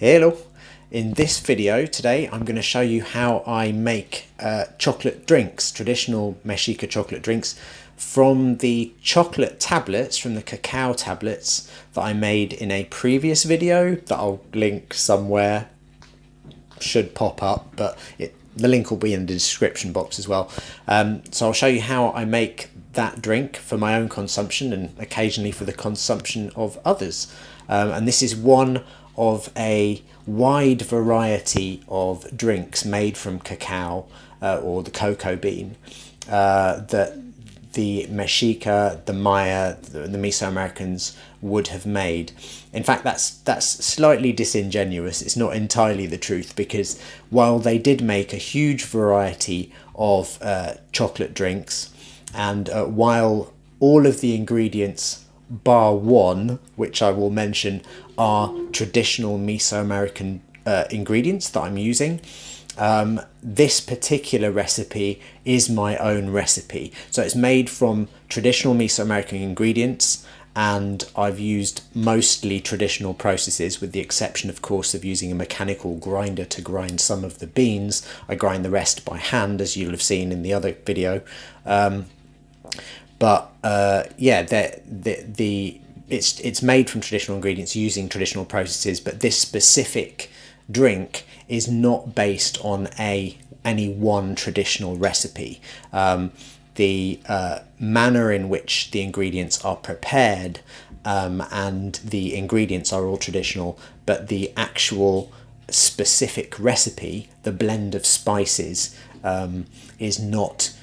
Hello! In this video today I'm going to show you how I make chocolate drinks, traditional Mexica chocolate drinks, from the chocolate tablets, from the cacao tablets that I made in a previous video that I'll link somewhere, should pop up, but the link will be in the description box as well. So I'll show you how I make that drink for my own consumption and occasionally for the consumption of others. And this is one of a wide variety of drinks made from cacao or the cocoa bean that the Mexica, the Maya, the Mesoamericans would have made. In fact, that's slightly disingenuous. It's not entirely the truth, because while they did make a huge variety of chocolate drinks, and while all of the ingredients bar one, which I will mention, are traditional Mesoamerican ingredients that I'm using, this particular recipe is my own recipe. So it's made from traditional Mesoamerican ingredients, and I've used mostly traditional processes, with the exception, of course, of using a mechanical grinder to grind some of the beans. I grind the rest by hand, as you'll have seen in the other video. It's made from traditional ingredients using traditional processes, but this specific drink is not based on any one traditional recipe. The manner in which the ingredients are prepared and the ingredients are all traditional, but the actual specific recipe, the blend of spices, is not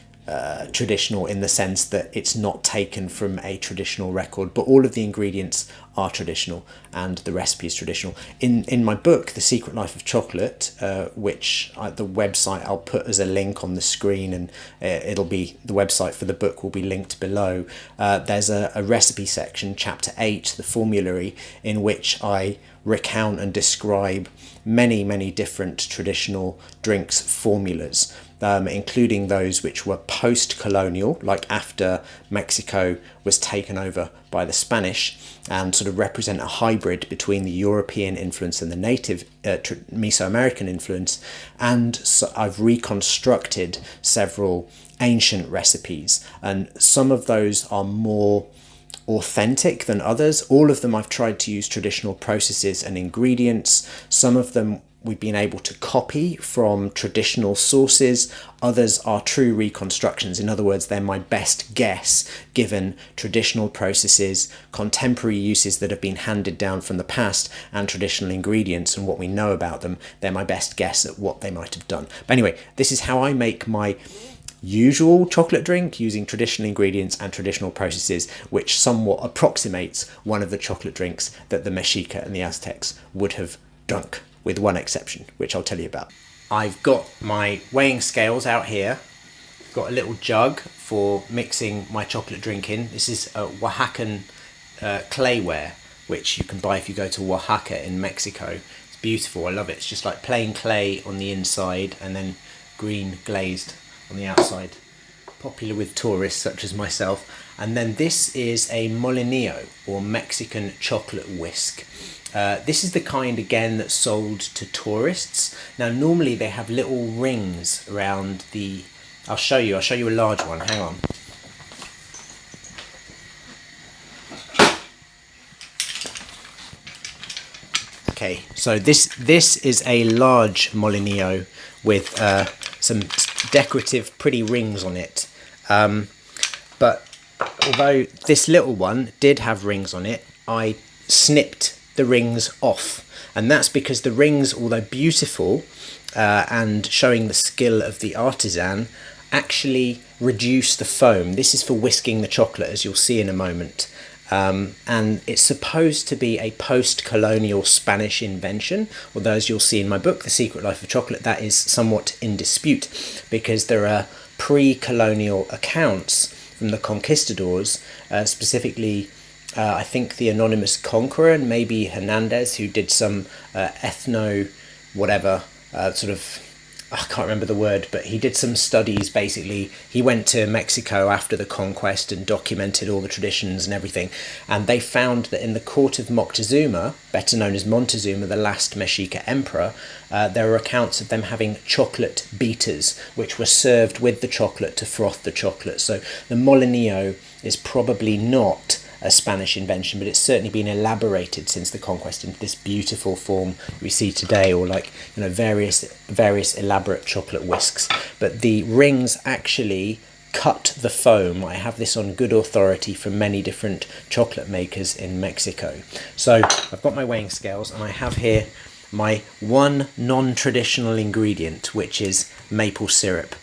traditional, in the sense that it's not taken from a traditional record, but all of the ingredients are traditional and the recipe is traditional. In my book, The Secret Life of Chocolate, which the website I'll put as a link on the screen, and it'll be, the website for the book will be linked below. There's a recipe section, chapter 8, the formulary, in which I recount and describe many different traditional drinks formulas, including those which were post-colonial, like after Mexico was taken over by the Spanish, and sort of represent a hybrid between the European influence and the native Mesoamerican influence. And so I've reconstructed several ancient recipes, and some of those are more authentic than others. All of them I've tried to use traditional processes and ingredients. Some of them we've been able to copy from traditional sources. Others are true reconstructions. In other words, they're my best guess, given traditional processes, contemporary uses that have been handed down from the past, and traditional ingredients and what we know about them. They're my best guess at what they might have done. But anyway, this is how I make my usual chocolate drink, using traditional ingredients and traditional processes, which somewhat approximates one of the chocolate drinks that the Mexica and the Aztecs would have drunk, with one exception, which I'll tell you about. I've got my weighing scales out here. Got a little jug for mixing my chocolate drink in. This is a Oaxacan clayware, which you can buy if you go to Oaxaca in Mexico. It's beautiful, I love it. It's just like plain clay on the inside and then green glazed on the outside. Popular with tourists such as myself. And then this is a molinillo, or Mexican chocolate whisk. This is the kind, again, that's sold to tourists. Now, normally they have little rings around the... I'll show you a large one, hang on. Okay, so this is a large molinillo with some decorative, pretty rings on it. But although this little one did have rings on it, I snipped the rings off, and that's because the rings, although beautiful and showing the skill of the artisan, actually reduce the foam. This is for whisking the chocolate, as you'll see in a moment. And it's supposed to be a post-colonial Spanish invention, although, as you'll see in my book, The Secret Life of Chocolate, that is somewhat in dispute, because there are pre-colonial accounts from the conquistadors, specifically I think the anonymous conqueror, and maybe Hernandez, who did some ethno whatever sort of I can't remember the word, but he did some studies. Basically, he went to Mexico after the conquest and documented all the traditions and everything, and they found that in the court of Moctezuma, better known as Montezuma, the last Mexica emperor, there are accounts of them having chocolate beaters which were served with the chocolate to froth the chocolate. So the molinillo is probably not a Spanish invention, but it's certainly been elaborated since the conquest into this beautiful form we see today, or like, you know, various elaborate chocolate whisks. But the rings actually cut the foam. I have this on good authority from many different chocolate makers in Mexico. So I've got my weighing scales, and I have here my one non-traditional ingredient, which is maple syrup,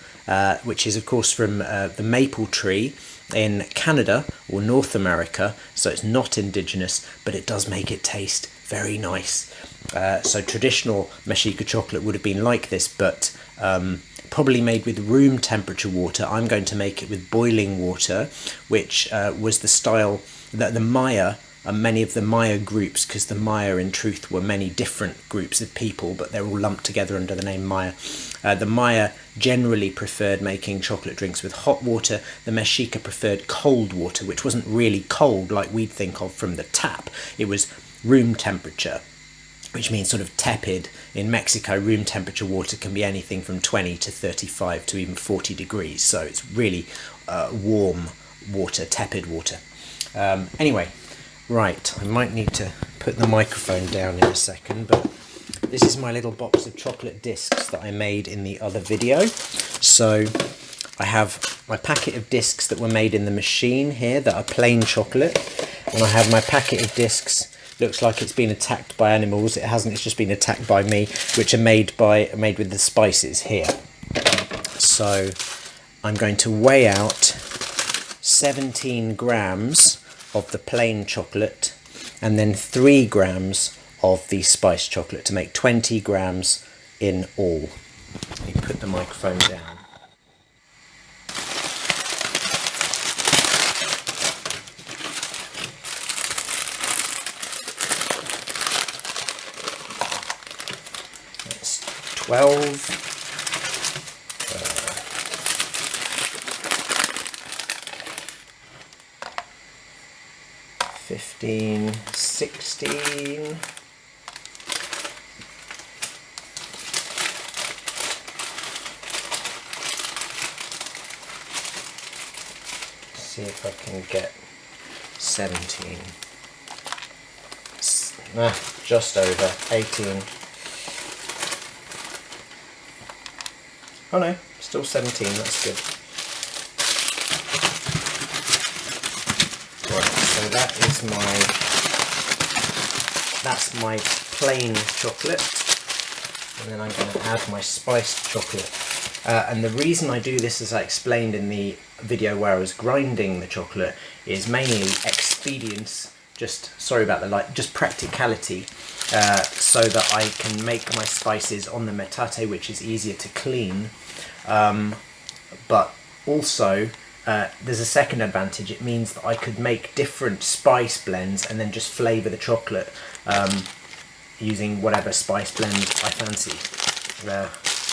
which is of course from the maple tree in Canada or North America, so it's not indigenous, but it does make it taste very nice. So traditional Mexica chocolate would have been like this, but probably made with room temperature water. I'm going to make it with boiling water, which was the style that the Maya, many of the Maya groups, because the Maya in truth were many different groups of people, but they're all lumped together under the name Maya. The Maya generally preferred making chocolate drinks with hot water. The Mexica preferred cold water, which wasn't really cold like we'd think of from the tap. It was room temperature, which means sort of tepid. In Mexico, room temperature water can be anything from 20 to 35 to even 40 degrees. So it's really warm water, tepid water. Anyway, right, I might need to put the microphone down in a second, but this is my little box of chocolate discs that I made in the other video. So I have my packet of discs that were made in the machine here that are plain chocolate, and I have my packet of discs, looks like it's been attacked by animals. It hasn't, it's just been attacked by me, which are made with the spices here. So I'm going to weigh out 17 grams of the plain chocolate and then 3 grams of the spiced chocolate to make 20 grams in all. Let me put the microphone down. That's 12, 15, 16, see if I can get 17, just over 18, oh no, still 17, that's good. Right, so that's my plain chocolate, and then I'm going to add my spiced chocolate. And the reason I do this, as I explained in the video where I was grinding the chocolate, is mainly expedience, just, sorry about the light, just practicality, so that I can make my spices on the metate, which is easier to clean, but also there's a second advantage. It means that I could make different spice blends and then just flavour the chocolate using whatever spice blend I fancy.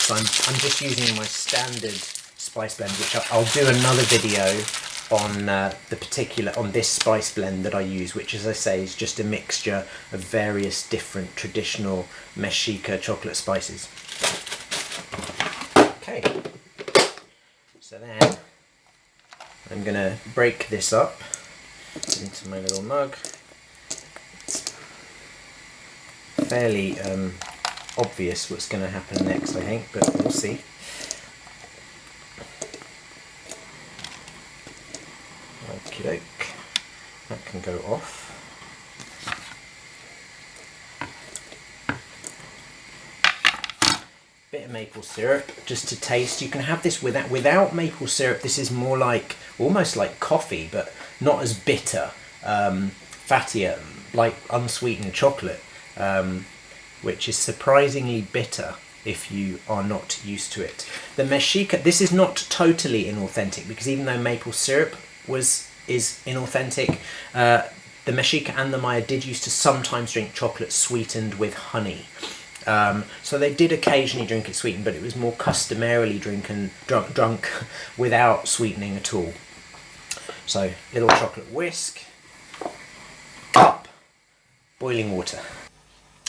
So I'm just using my standard spice blend, which I'll do another video on on this spice blend that I use, which, as I say, is just a mixture of various different traditional Mexica chocolate spices. Okay, so then I'm going to break this up into my little mug. It's fairly obvious what's going to happen next, I think, but we'll see. Okie doke, that can go off. Bit of maple syrup just to taste. You can have this without maple syrup. This is more like, almost like coffee, but not as bitter, fattier, like unsweetened chocolate, which is surprisingly bitter if you are not used to it. The Mexica, this is not totally inauthentic, because even though maple syrup is inauthentic, the Mexica and the Maya did used to sometimes drink chocolate sweetened with honey. So they did occasionally drink it sweetened, but it was more customarily drunk without sweetening at all. So little chocolate whisk, cup, boiling water.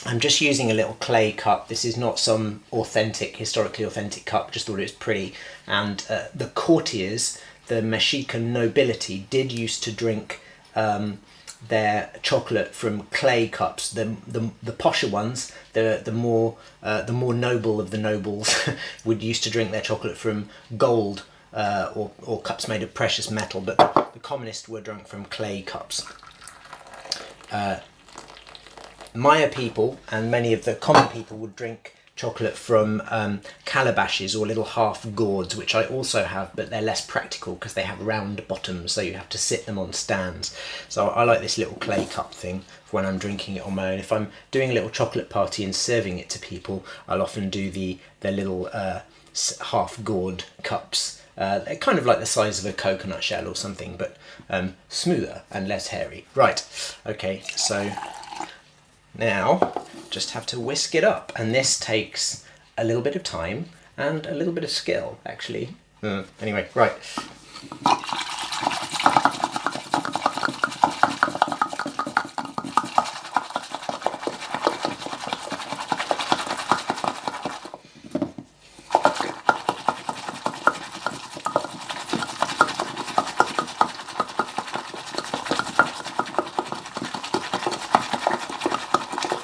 I'm just using a little clay cup. This is not some historically authentic cup, just thought it was pretty. And the courtiers, the Mexican nobility, did used to drink their chocolate from clay cups. The posher ones, the more noble of the nobles, would used to drink their chocolate from gold or cups made of precious metal, but the commonest were drunk from clay cups. Maya people and many of the common people would drink chocolate from calabashes or little half gourds, which I also have, but they're less practical because they have round bottoms, so you have to sit them on stands. So I like this little clay cup thing for when I'm drinking it on my own. If I'm doing a little chocolate party and serving it to people, I'll often do the little half gourd cups. They're kind of like the size of a coconut shell or something, but smoother and less hairy. Right, okay, so now just have to whisk it up, and this takes a little bit of time and a little bit of skill, actually. Anyway, right.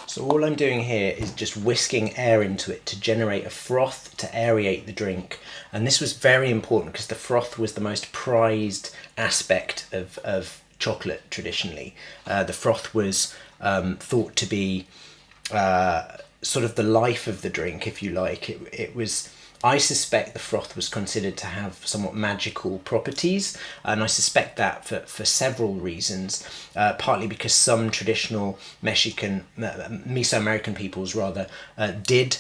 So all I'm doing here is just whisking air into it to generate a froth to aerate the drink. And this was very important because the froth was the most prized aspect of chocolate traditionally. The froth was thought to be sort of the life of the drink, if you like. It was, I suspect the froth was considered to have somewhat magical properties, and I suspect that for several reasons, partly because some traditional Mesoamerican peoples rather did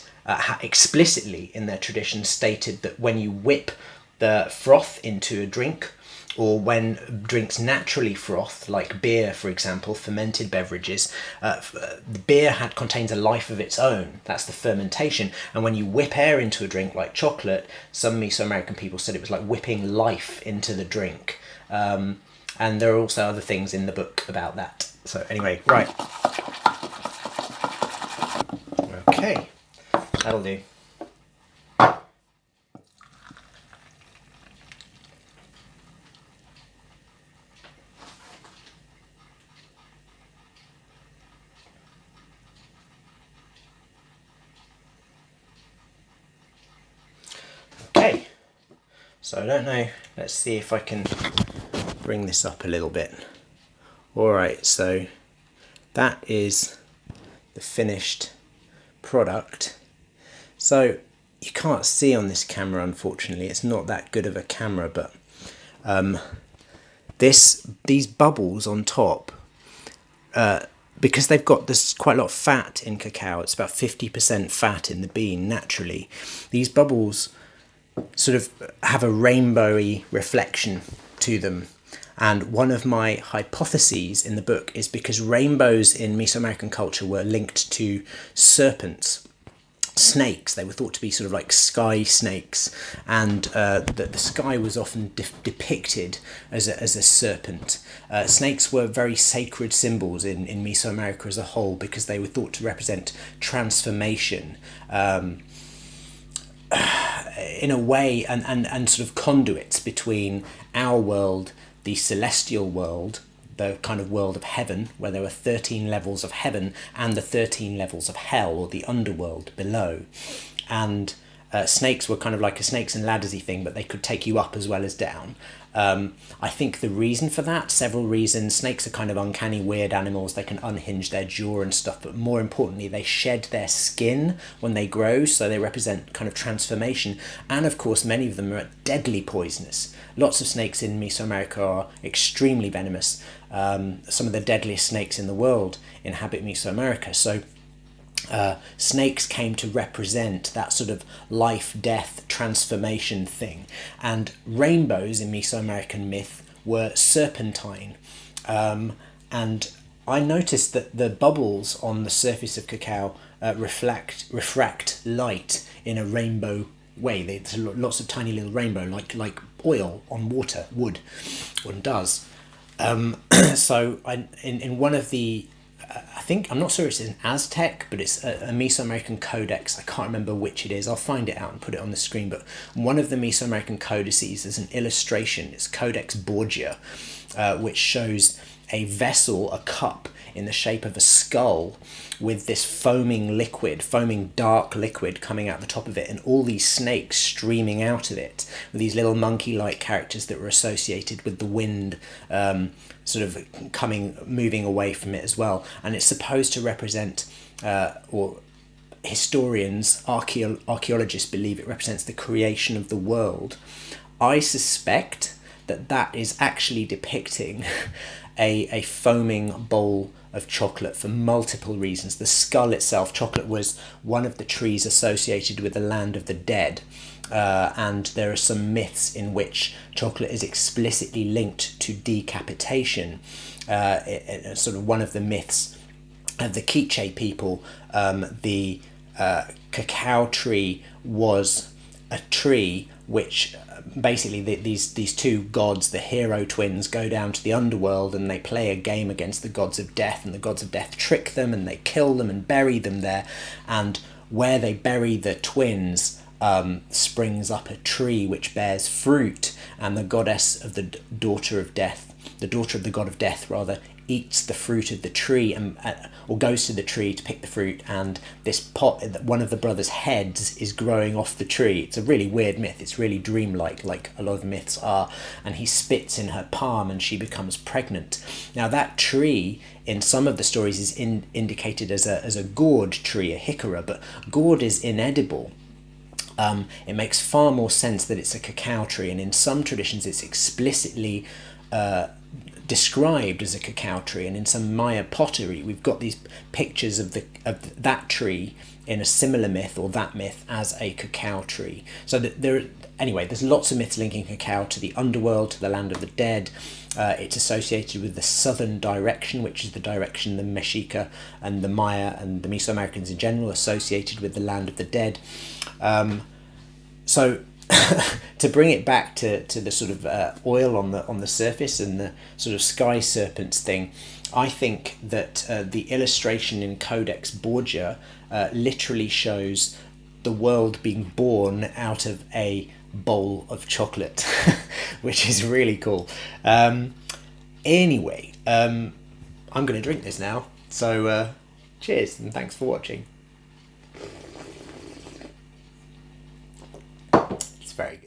explicitly in their tradition stated that when you whip the froth into a drink, or when drinks naturally froth, like beer, for example, fermented beverages, the beer contains a life of its own. That's the fermentation. And when you whip air into a drink like chocolate, some Mesoamerican people said it was like whipping life into the drink. And there are also other things in the book about that. So anyway, right. Okay, that'll do. Okay, so I don't know, let's see if I can bring this up a little bit. Alright, so that is the finished product. So you can't see on this camera, unfortunately, it's not that good of a camera, but these bubbles on top, because they've got this quite a lot of fat in cacao, it's about 50% fat in the bean naturally, these bubbles sort of have a rainbowy reflection to them. And one of my hypotheses in the book is because rainbows in Mesoamerican culture were linked to serpents, snakes. They were thought to be sort of like sky snakes, and the sky was often depicted as a serpent. Snakes were very sacred symbols in Mesoamerica as a whole because they were thought to represent transformation, in a way, and sort of conduits between our world, the celestial world, the kind of world of heaven, where there were 13 levels of heaven, and the 13 levels of hell, or the underworld below. And snakes were kind of like a snakes and laddersy thing, but they could take you up as well as down. I think the reason for that, several reasons. Snakes are kind of uncanny, weird animals. They can unhinge their jaw and stuff, but more importantly, they shed their skin when they grow, so they represent kind of transformation. And of course, many of them are deadly poisonous. Lots of snakes in Mesoamerica are extremely venomous. Some of the deadliest snakes in the world inhabit Mesoamerica. So snakes came to represent that sort of life, death, transformation thing. And rainbows in Mesoamerican myth were serpentine. And I noticed that the bubbles on the surface of cacao refract light in a rainbow way. There's lots of tiny little rainbow, like oil on water, wood does. So in one of the, I think, I'm not sure it's an Aztec, but it's a Mesoamerican codex. I can't remember which it is. I'll find it out and put it on the screen. But one of the Mesoamerican codices, there's an illustration. It's Codex Borgia, which shows a vessel, a cup in the shape of a skull, with this foaming dark liquid coming out the top of it, and all these snakes streaming out of it, with these little monkey-like characters that were associated with the wind, sort of moving away from it as well. And it's supposed to represent, or historians, archaeologists believe it represents the creation of the world. I suspect that is actually depicting a foaming bowl of chocolate for multiple reasons. The skull itself, chocolate was one of the trees associated with the land of the dead, and there are some myths in which chocolate is explicitly linked to decapitation. Sort of one of the myths of the Quiche people, the cacao tree was a tree which basically these two gods, the hero twins, go down to the underworld and they play a game against the gods of death, and the gods of death trick them and they kill them and bury them there, and where they bury the twins springs up a tree which bears fruit, and the goddess of the daughter of the god of death rather, eats the fruit of the tree, and or goes to the tree to pick the fruit, and this pot, one of the brothers' heads, is growing off the tree. It's a really weird myth. It's really dreamlike, like a lot of myths are. And he spits in her palm and she becomes pregnant. Now that tree in some of the stories is indicated as a gourd tree, a hicora, but gourd is inedible. It makes far more sense that it's a cacao tree, and in some traditions it's explicitly described as a cacao tree, and in some Maya pottery we've got these pictures of that tree in a similar myth, or that myth, as a cacao tree. So that there's lots of myths linking cacao to the underworld, to the land of the dead. It's associated with the southern direction, which is the direction the Mexica and the Maya and the Mesoamericans in general associated with the land of the dead. So to bring it back to the sort of oil on the surface and the sort of sky serpents thing, I think that the illustration in Codex Borgia literally shows the world being born out of a bowl of chocolate, which is really cool. Anyway, I'm going to drink this now, so cheers and thanks for watching. It's very good.